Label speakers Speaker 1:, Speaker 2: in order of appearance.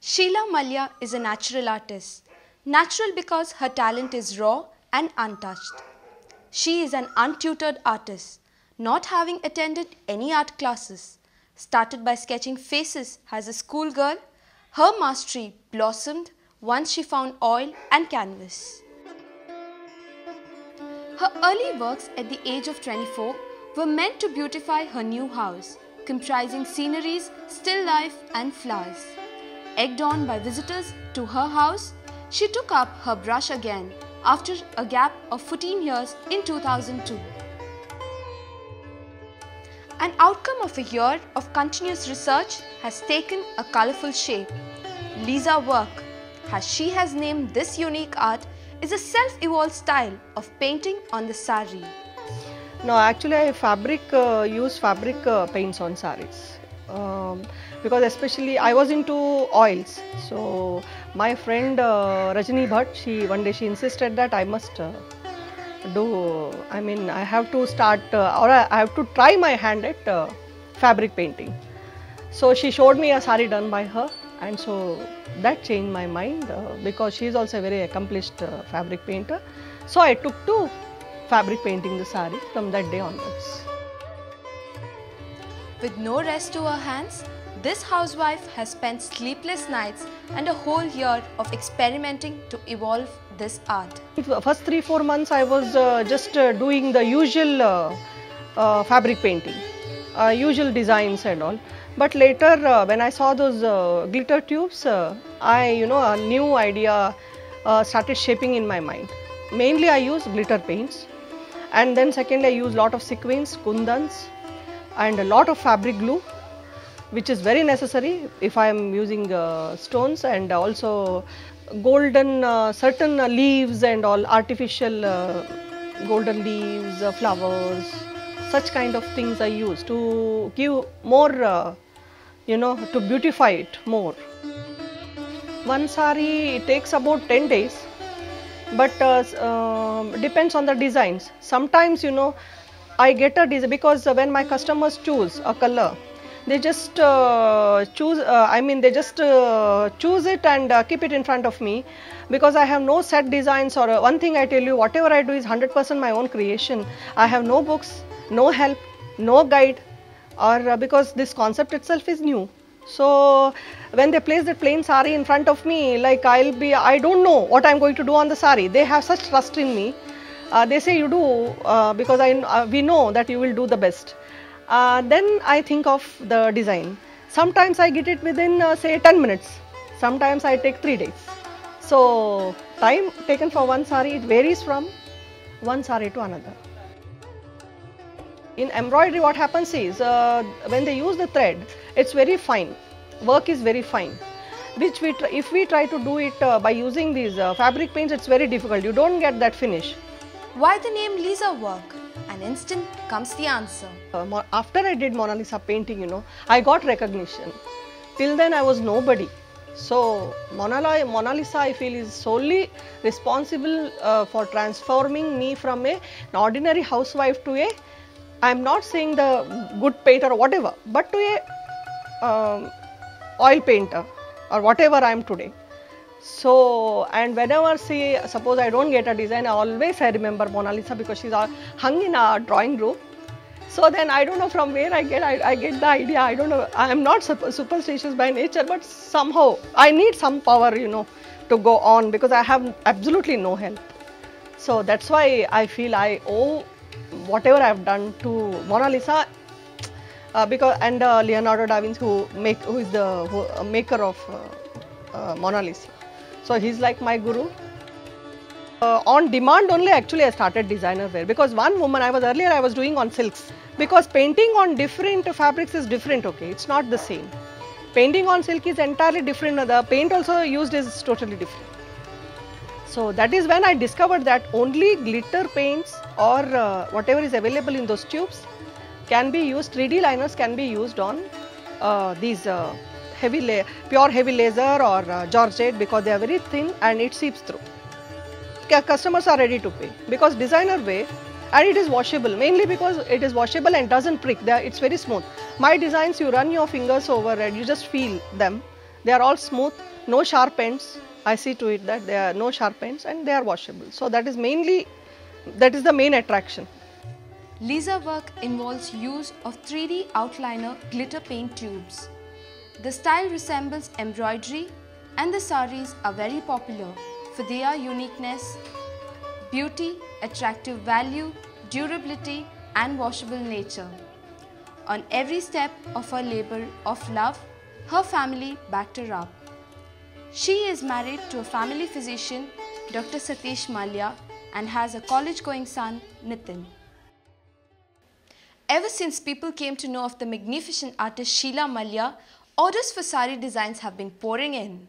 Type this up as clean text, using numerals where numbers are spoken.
Speaker 1: Sheela Mallya is a natural artist. Natural because her talent is raw and untouched. She is an untutored artist, not having attended any art classes. Started by sketching faces as a schoolgirl, her mastery blossomed once she found oil and canvas. Her early works at the age of 24 were meant to beautify her new house, comprising sceneries, still life and flowers. Egged on by visitors to her house, she took up her brush again after a gap of 14 years in 2002. An outcome of a year of continuous research has taken a colourful shape. Lisa work, as she has named this unique art, is a self-evolved style of painting on the sari.
Speaker 2: No, actually I use fabric paints on saris. Because especially I was into oils. So my friend Rajni Bhatt, one day she insisted that I must I have to start or I have to try my hand at fabric painting. So she showed me a sari done by her, and so that changed my mind because she is also a very accomplished fabric painter. So I took to fabric painting the sari from that day onwards.
Speaker 1: With no rest to her hands, this housewife has spent sleepless nights and a whole year of experimenting to evolve this art.
Speaker 2: First 3-4 months I was just doing the usual fabric painting, usual designs and all. But later when I saw those glitter tubes, a new idea started shaping in my mind. Mainly I use glitter paints, and then secondly I use lot of sequins, kundans, and a lot of fabric glue, which is very necessary if I am using stones, and also golden certain leaves and all artificial golden leaves, flowers, such kind of things I use to give more, to beautify it more. One sari takes about 10 days, but depends on the designs. Sometimes I get a design because when my customers choose a color, they just choose it and keep it in front of me, because I have no set designs. Or one thing I tell you, whatever I do is 100% my own creation. I have no books, no help, no guide, or because this concept itself is new. So when they place the plain sari in front of me, like I don't know what I'm going to do on the sari. They have such trust in me. They say you do because we know that you will do the best. Then I think of the design. Sometimes I get it within say 10 minutes. Sometimes I take 3 days. So time taken for one sari, it varies from one sari to another. In embroidery what happens is when they use the thread, it's very fine. Work is very fine, which if we try to do it by using these fabric paints, it's very difficult. You don't get that finish.
Speaker 1: Why the name Lisa work? And instant comes the answer.
Speaker 2: After I did Mona Lisa painting, I got recognition. Till then I was nobody. So Mona Lisa I feel is solely responsible for transforming me from an ordinary housewife to I am not saying the good painter or whatever, but to a oil painter or whatever I am today. So, and whenever suppose I don't get a design, I remember Mona Lisa because she's hung in our drawing room. So then I don't know from where I get the idea. I don't know. I am not superstitious by nature, but somehow I need some power, to go on, because I have absolutely no help. So that's why I feel I owe whatever I have done to Mona Lisa, and Leonardo da Vinci, who is the maker of Mona Lisa. So he's like my guru. On demand only actually I started designer wear, because one woman earlier I was doing on silks, because painting on different fabrics is different, okay, it's not the same. Painting on silk is entirely different, the paint also used is totally different. So that is when I discovered that only glitter paints or whatever is available in those tubes can be used, 3D liners can be used on these pure heavy laser or georgette, because they are very thin and it seeps through. Customers are ready to pay because designer way, and it is washable, mainly because it is washable and doesn't prick. It's very smooth. My designs, you run your fingers over and you just feel them. They are all smooth, no sharp ends. I see to it that there are no sharp ends and they are washable. So that is the main attraction.
Speaker 1: Lisa work involves use of 3D outliner glitter paint tubes. The style resembles embroidery and the saris are very popular for their uniqueness, beauty, attractive value, durability and washable nature. On every step of her labor of love, her family backed her up. She is married to a family physician, Dr. Sheela Mallya, and has a college-going son, Nitin. Ever since people came to know of the magnificent artist Sheela Mallya, orders for sari designs have been pouring in.